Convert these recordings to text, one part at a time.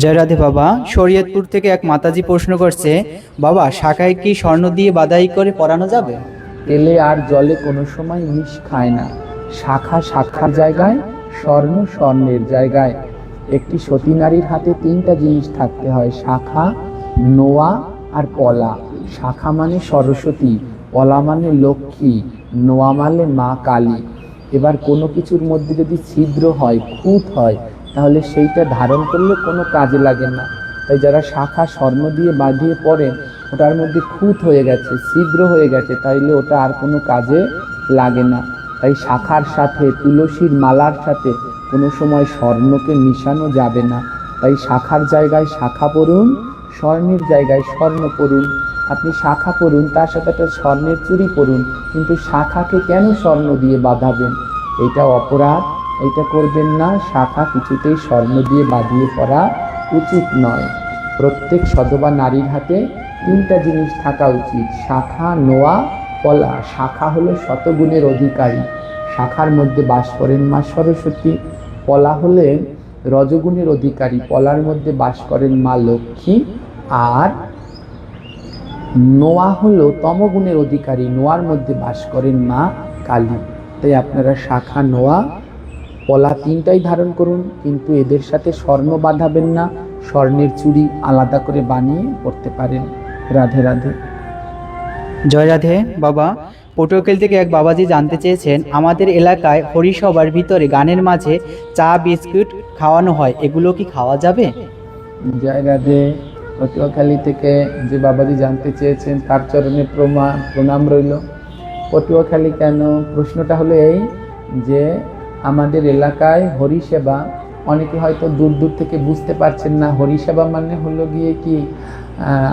জয় রাধে বাবা। শরীয়তপুর থেকে এক মাতাজি প্রশ্ন করছে, বাবা শাখায় কি স্বর্ণ দিয়ে বাধাই করে পরানো যাবে? তেলে আর জলে কোনো সময় মিশ খায় না। শাখা শাখার জায়গায়, স্বর্ণ স্বর্ণের জায়গায়। একটি সতী নারীর হাতে তিনটা জিনিস থাকতে হয়: শাখা, নোয়া আর পলা। শাখা মানে সরস্বতী, পলা মানে লক্ষ্মী, নোয়া মানে মা কালী। এবার কোনো কিছুর মধ্যে যদি ছিদ্র হয়, খুঁত হয়, তাহলে সেইটা ধারণ করলে কোনো কাজে লাগে না। তাই যারা শাখা স্বর্ণ দিয়ে বাঁধিয়ে পড়েন, ওটার মধ্যে খুঁত হয়ে গেছে, ছিদ্র হয়ে গেছে, তাইলে ওটা আর কোনো কাজে লাগে না। তাই শাখার সাথে, তুলসীর মালার সাথে কোনো সময় স্বর্ণকে মিশানো যাবে না। তাই শাখার জায়গায় শাখা পরুন, স্বর্ণের জায়গায় স্বর্ণ পরুন। আপনি শাখা পরুন, তার সাথে একটা স্বর্ণের চুড়ি পরুন, কিন্তু শাখাকে কেন স্বর্ণ দিয়ে বাঁধাবেন? এটা অপরাধ, এটা করবেন না। শাখা কিছুতেই স্বর্ণ দিয়ে বাঁধিয়ে পরা উচিত নয়। প্রত্যেক সধবা নারীর হাতে তিনটা জিনিস থাকা উচিত: শাখা, নোয়া, পলা। শাখা হলো শতগুণের অধিকারী, শাখার মধ্যে বাস করেন মা সরস্বতী। পলা হলেন রজগুণের অধিকারী, পলার মধ্যে বাস করেন মা লক্ষ্মী। আর নোয়া হলো তমগুণের অধিকারী, নোয়ার মধ্যে বাস করেন মা কালী। তাই আপনারা শাখা, নোয়া, পলা তিনটাই ধারণ করুন, কিন্তু এদের সাথে স্বর্ণ বাঁধাবেন না। স্বর্ণের চুড়ি আলাদা করে বানিয়ে পড়তে পারেন। রাধে রাধে। জয় রাধে বাবা। পটুয়াখালী থেকে এক বাবাজি জানতে চেয়েছেন, আমাদের এলাকায় হরিসভার ভিতরে গানের মাঝে চা বিস্কুট খাওয়ানো হয়, এগুলো কি খাওয়া যাবে? জয় রাধে। পটুয়াখালী থেকে যে বাবাজি জানতে চেয়েছেন, তার চরণে প্রণাম রইল। পটুয়াখালী কেন? প্রশ্নটা হলো এই যে আমাদের এলাকায় হরিসেবা, অনেকে হয়তো দূর দূর থেকে বুঝতে পারছেন না। হরিসেবা মানে হলো গিয়ে কি,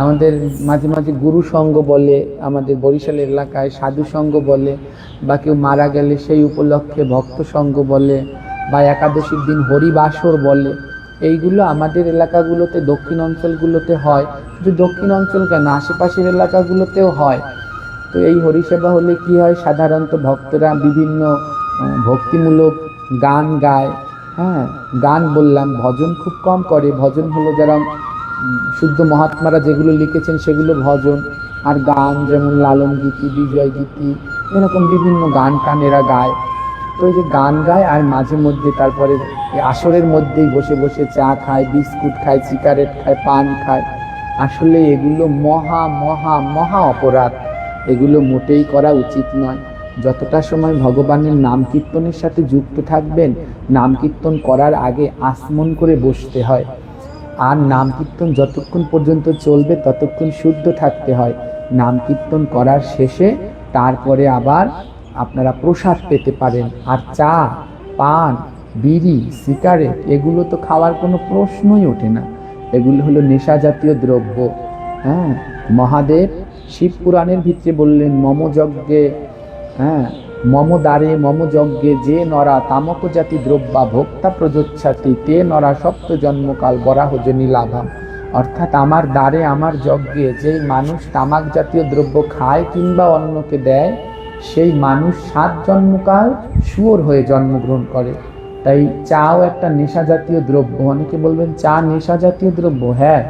আমাদের মাঝে মাঝে গুরু সঙ্গ বলে, আমাদের বরিশালের এলাকায় সাধু সঙ্গ বলে, বা কেউ মারা গেলে সেই উপলক্ষে ভক্ত সঙ্গ বলে, বা একাদশীর দিন হরিবাসর বলে। এইগুলো আমাদের এলাকাগুলোতে, দক্ষিণ অঞ্চলগুলোতে হয়। শুধু দক্ষিণ অঞ্চল কেন, আশেপাশের এলাকাগুলোতেও হয়। তো এই হরিসেবা হলে কি হয়, সাধারণত ভক্তরা বিভিন্ন ভক্তিমূলক গান গায়। হ্যাঁ, গান বললাম, ভজন খুব কম করে। ভজন হলো যারা শুদ্ধ মহাত্মারা যেগুলো লিখেছেন সেগুলো ভজন। আর গান যেমন লালন গীতি, বিজয় গীতি, এরকম বিভিন্ন গান টান এরা গায়। তো এই যে গান গায়, আর মাঝে মধ্যে তারপরে আসরের মধ্যেই বসে বসে চা খায়, বিস্কুট খায়, সিগারেট খায়, পান খায়। আসলে এগুলো মহা মহা মহা অপরাধ। এগুলো মোটেই করা উচিত নয়। যতটা সময় ভগবানের নাম কীর্তনের সাথে যুক্ত থাকবেন, নাম কীর্তন করার আগে আসমন করে বসতে হয়। আর নাম কীর্তন যতক্ষণ পর্যন্ত চলবে ততক্ষণ শুদ্ধ থাকতে হয়। নাম কীর্তন করার শেষে তারপরে আবার আপনারা প্রসাদ পেতে পারেন। আর চা, পান, বিড়ি, সিগারেট এগুলো তো খাওয়ার কোনো প্রশ্নই ওঠে না। এগুলো হলো নেশা জাতীয় দ্রব্য। হ্যাঁ, মহাদেব শিব পুরাণের ভিতরে বললেন, মম যজ্ঞে, মম দ্বারে মম যজ্ঞে যে নরা তামক জাতি দ্রব্যা ভোক্তা প্রযোচ্ছাতি তে নরা সপ্ত জন্মকাল বরাহজনী লাভাম। অর্থাৎ আমার দ্বারে, আমার যজ্ঞে যেই মানুষ তামাক জাতীয় দ্রব্য খায় কিংবা অন্যকে দেয়, সেই মানুষ 7 জন্মকাল শুয়োর হয়ে জন্মগ্রহণ করে। তাই চাও একটা নেশা জাতীয় দ্রব্য। অনেকে বলবেন চা নেশা জাতীয় দ্রব্য। হ্যাঁ,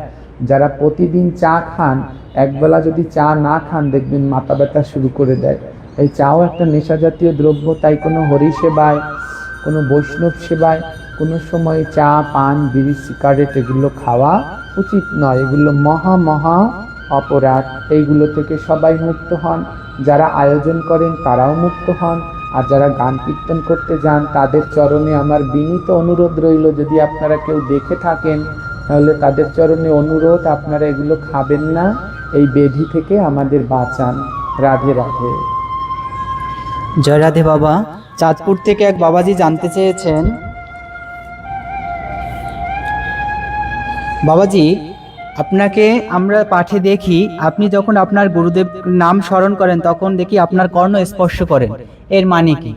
যারা প্রতিদিন চা খান, একবেলা যদি চা না খান দেখবেন মাথা ব্যথা শুরু করে দেয়। এই চাও একটা নেশা জাতীয় দ্রব্য। তাই কোনো হরিসেবায়, কোনো বৈষ্ণব সেবায় কোনো সময় চা, পান, বিড়ি, সিগারেট এগুলো খাওয়া উচিত নয়। এগুলো মহা মহা অপরাধ। এইগুলো থেকে সবাই মুক্ত হন। যারা আয়োজন করেন তারাও মুক্ত হন। আর যারা গান কীর্তন করতে যান তাদের চরণে আমার বিনীত অনুরোধ রইল, যদি আপনারা কেউ দেখে থাকেন তাহলে তাদের চরণে অনুরোধ, আপনারা এগুলো খাবেন না। এই ব্যাধি থেকে আমাদের বাঁচান। রাধে রাধে। জয় রাধে বাবা। চাঁদপুর থেকে এক বাবাজি জানতে চেয়েছেন, বাবাজি আপনাকে আমরা পাঠে দেখি, আপনি যখন আপনার গুরুদেব নাম স্মরণ করেন তখন দেখি আপনার কর্ণ স্পর্শ করেন, এর মানে কি?